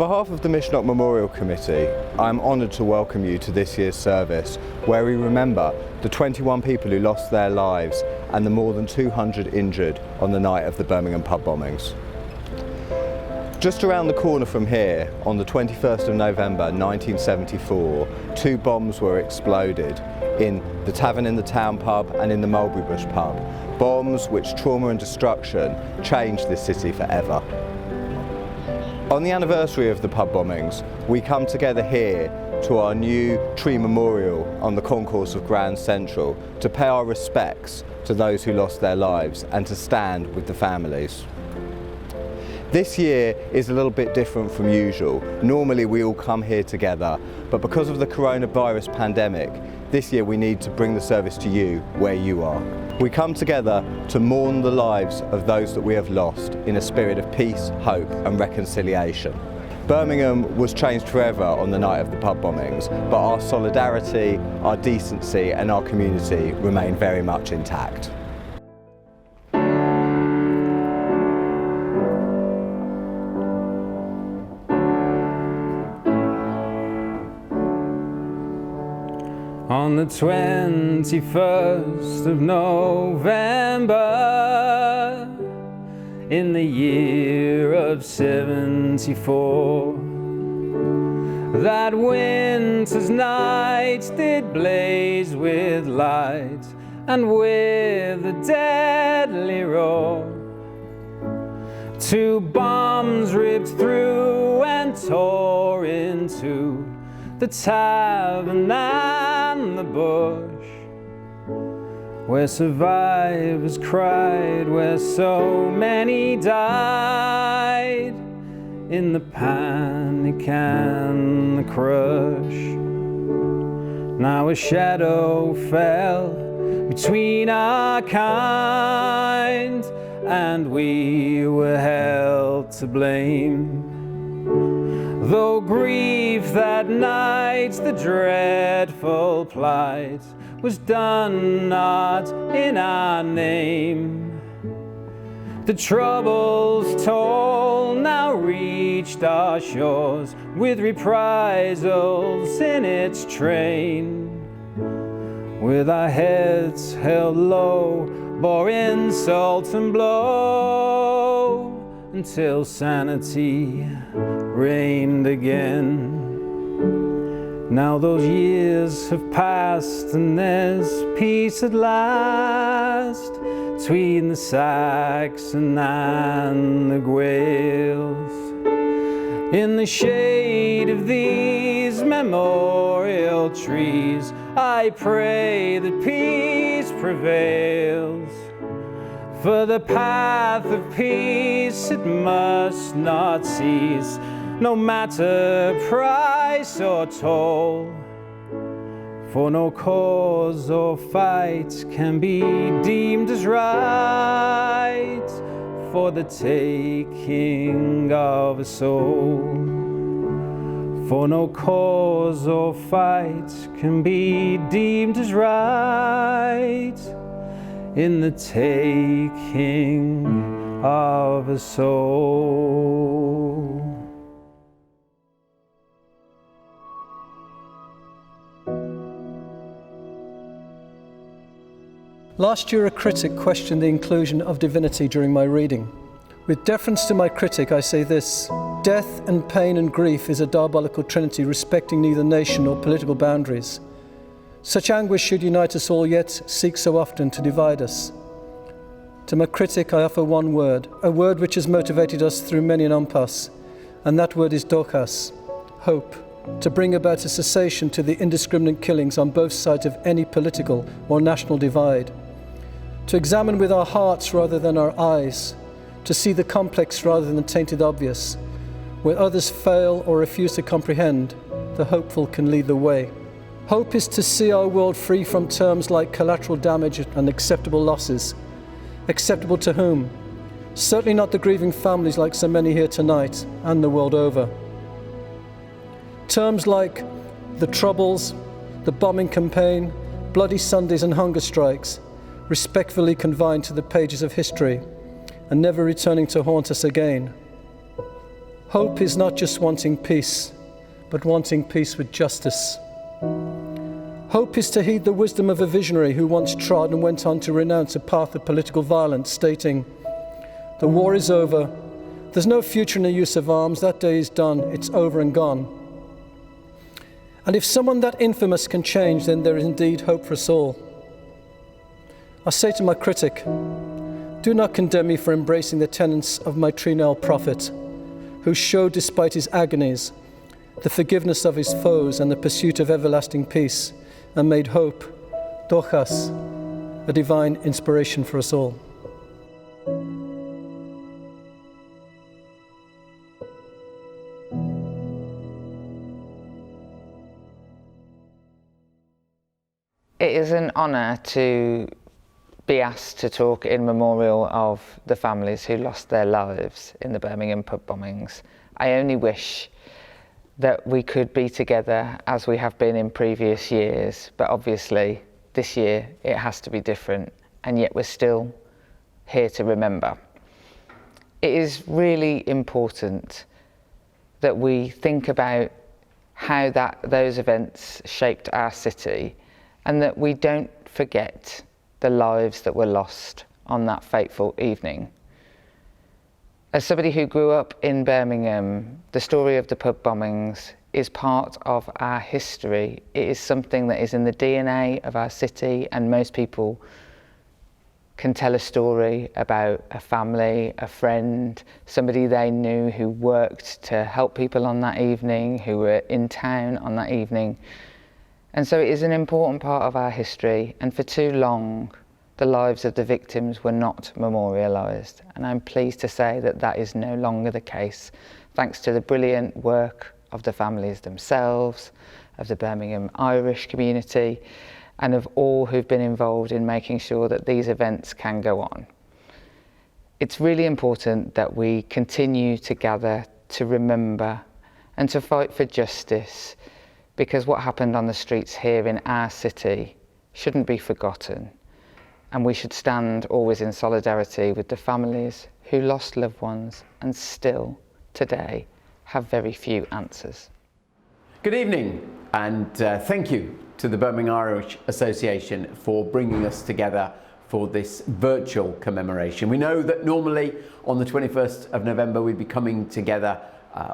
behalf of the Mishnok Memorial Committee, I am honoured to welcome you to this year's service, where we remember the 21 people who lost their lives and the more than 200 injured on the night of the Birmingham pub bombings. Just around the corner from here, on the 21st of November 1974, 2 bombs were exploded in the Tavern in the Town pub and in the Mulberry Bush pub. Bombs which trauma and destruction changed this city forever. On the anniversary of the pub bombings, we come together here to our new tree memorial on the concourse of Grand Central to pay our respects to those who lost their lives and to stand with the families. This year is a little bit different from usual. Normally we all come here together, but because of the coronavirus pandemic, this year we need to bring the service to you where you are. We come together to mourn the lives of those that we have lost in a spirit of peace, hope and reconciliation. Birmingham was changed forever on the night of the pub bombings, but our solidarity, our decency and our community remain very much intact. On the 21st of November, in the year of 74, that winter's night did blaze with light and with a deadly roar. 2 bombs ripped through and tore into the tavern and the bush, where survivors cried, where so many died in the panic and the crush. Now a shadow fell between our kind, and we were held to blame. Though grief that night, the dreadful plight, was done not in our name. The trouble's toll now reached our shores, with reprisals in its train. With our heads held low, bore insult and blow, until sanity reigned again. Now those years have passed and there's peace at last between the Saxon and the Gaels. In the shade of these memorial trees, I pray that peace prevails. For the path of peace it must not cease, no matter price or toll. For no cause or fight can be deemed as right for the taking of a soul. For no cause or fight can be deemed as right in the taking of a soul. Last year, a critic questioned the inclusion of divinity during my reading. With deference to my critic, I say this: death and pain and grief is a diabolical trinity respecting neither nation nor political boundaries. Such anguish should unite us all, yet seek so often to divide us. To my critic, I offer one word, a word which has motivated us through many an impasse, and that word is dokas, hope, to bring about a cessation to the indiscriminate killings on both sides of any political or national divide. To examine with our hearts rather than our eyes, to see the complex rather than the tainted obvious. Where others fail or refuse to comprehend, the hopeful can lead the way. Hope is to see our world free from terms like collateral damage and acceptable losses. Acceptable to whom? Certainly not the grieving families like so many here tonight and the world over. Terms like the Troubles, the bombing campaign, Bloody Sundays and hunger strikes, respectfully confined to the pages of history and never returning to haunt us again. Hope is not just wanting peace, but wanting peace with justice. Hope is to heed the wisdom of a visionary who once trod and went on to renounce a path of political violence, stating, "The war is over. There's no future in the use of arms. That day is done. It's over and gone." And if someone that infamous can change, then there is indeed hope for us all. I say to my critic, do not condemn me for embracing the tenets of my Trinal prophet, who showed, despite his agonies, the forgiveness of his foes and the pursuit of everlasting peace, and made hope, dochas, a divine inspiration for us all. It is an honour to be asked to talk in memorial of the families who lost their lives in the Birmingham pub bombings. I only wish that we could be together as we have been in previous years, but obviously this year it has to be different, and yet we're still here to remember. It is really important that we think about how those events shaped our city, and that we don't forget the lives that were lost on that fateful evening. As somebody who grew up in Birmingham, the story of the pub bombings is part of our history. It is something that is in the DNA of our city, and most people can tell a story about a family, a friend, somebody they knew who worked to help people on that evening, who were in town on that evening. And so it is an important part of our history, and for too long the lives of the victims were not memorialised, and I'm pleased to say that that is no longer the case, thanks to the brilliant work of the families themselves, of the Birmingham Irish community, and of all who've been involved in making sure that these events can go on. It's really important that we continue to gather, to remember, and to fight for justice, because what happened on the streets here in our city shouldn't be forgotten, and we should stand always in solidarity with the families who lost loved ones and still today have very few answers. Good evening, and thank you to the Birmingham Irish Association for bringing us together for this virtual commemoration. We know that normally on the 21st of November we'd be coming together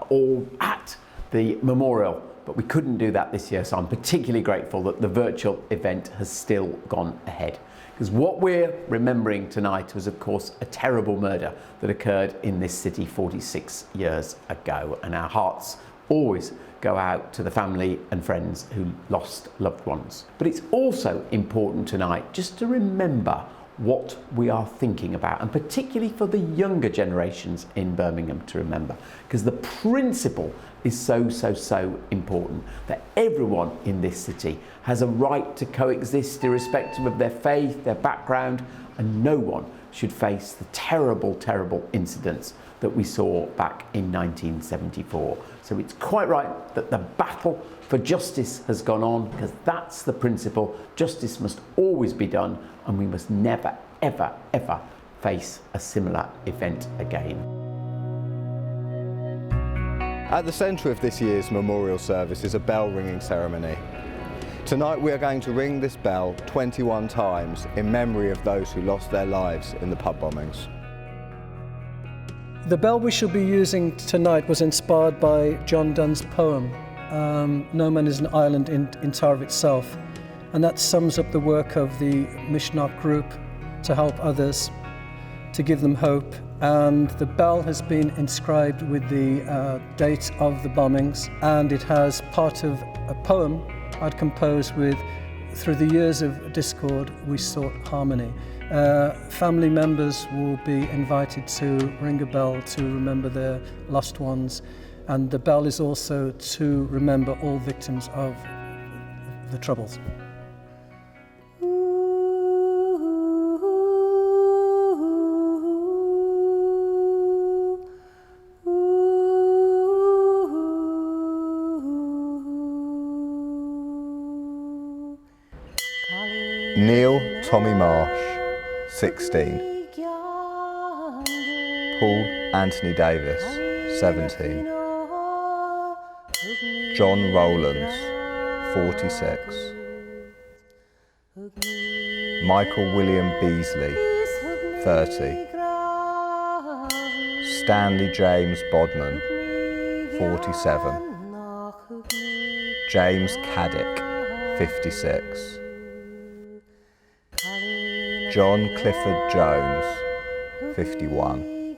all at the memorial, but we couldn't do that this year, so I'm particularly grateful that the virtual event has still gone ahead. Because what we're remembering tonight was, of course, a terrible murder that occurred in this city 46 years ago, and our hearts always go out to the family and friends who lost loved ones. But it's also important tonight just to remember what we are thinking about, and particularly for the younger generations in Birmingham to remember, because the principle is so important, that everyone in this city has a right to coexist irrespective of their faith, their background, and no one should face the terrible incidents that we saw back in 1974. So it's quite right that the battle for justice has gone on, because that's the principle. Justice must always be done, and we must never, ever face a similar event again. At the centre of this year's memorial service is a bell ringing ceremony. Tonight we are going to ring this bell 21 times in memory of those who lost their lives in the pub bombings. The bell we shall be using tonight was inspired by John Donne's poem, No Man is an Island entire of itself, and that sums up the work of the Mishnah group to help others, to give them hope. And the bell has been inscribed with the date of the bombings, and it has part of a poem I'd composed with, through the years of discord, we sought harmony. Family members will be invited to ring a bell to remember their lost ones, and the bell is also to remember all victims of the Troubles. Neil Tommy Marsh, 16. Paul Anthony Davis, 17. John Rowlands, 46. Michael William Beasley, 30. Stanley James Bodman, 47. James Caddick, 56. John Clifford Jones, 51.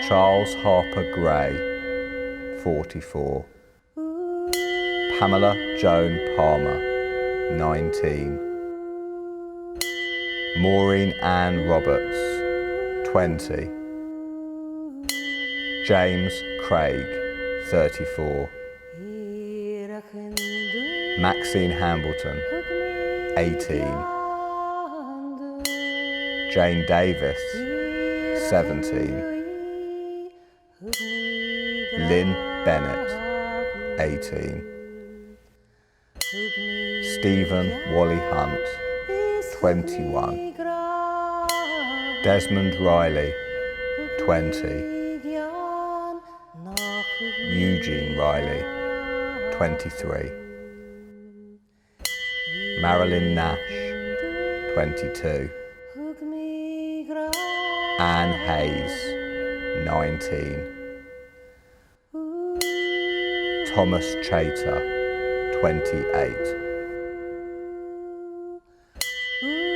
Charles Harper Gray, 44. Pamela Joan Palmer, 19. Maureen Ann Roberts, 20. James Craig, 34. Maxine Hambleton, 18. Jane Davis, 17. Lynn Bennett, 18. Stephen Wally Hunt, 21. Desmond Riley, 20. Eugene Riley, 23. Marilyn Nash, 22. Anne Hayes, 19. Thomas Chater, 28.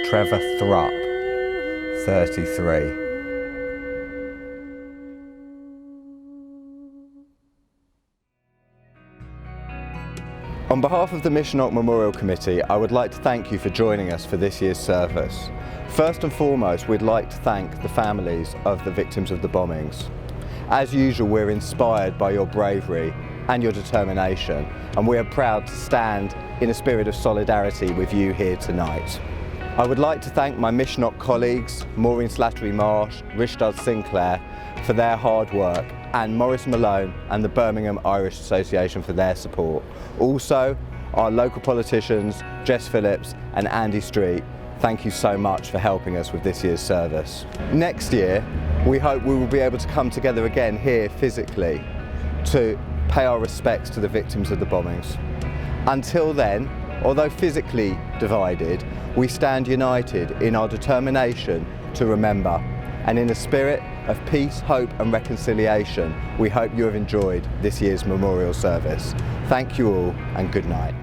Trevor Thrupp, 33. On behalf of the Missionok Memorial Committee, I would like to thank you for joining us for this year's service. First and foremost, we'd like to thank the families of the victims of the bombings. As usual, we're inspired by your bravery and your determination, and we are proud to stand in a spirit of solidarity with you here tonight. I would like to thank my Missionok colleagues, Maureen Slattery-Marsh, Rishdad Sinclair, for their hard work, and Maurice Malone and the Birmingham Irish Association for their support. Also, our local politicians, Jess Phillips and Andy Street, thank you so much for helping us with this year's service. Next year, we hope we will be able to come together again here physically to pay our respects to the victims of the bombings. Until then, although physically divided, we stand united in our determination to remember, and in a spirit of peace, hope and reconciliation, we hope you have enjoyed this year's memorial service. Thank you all and good night.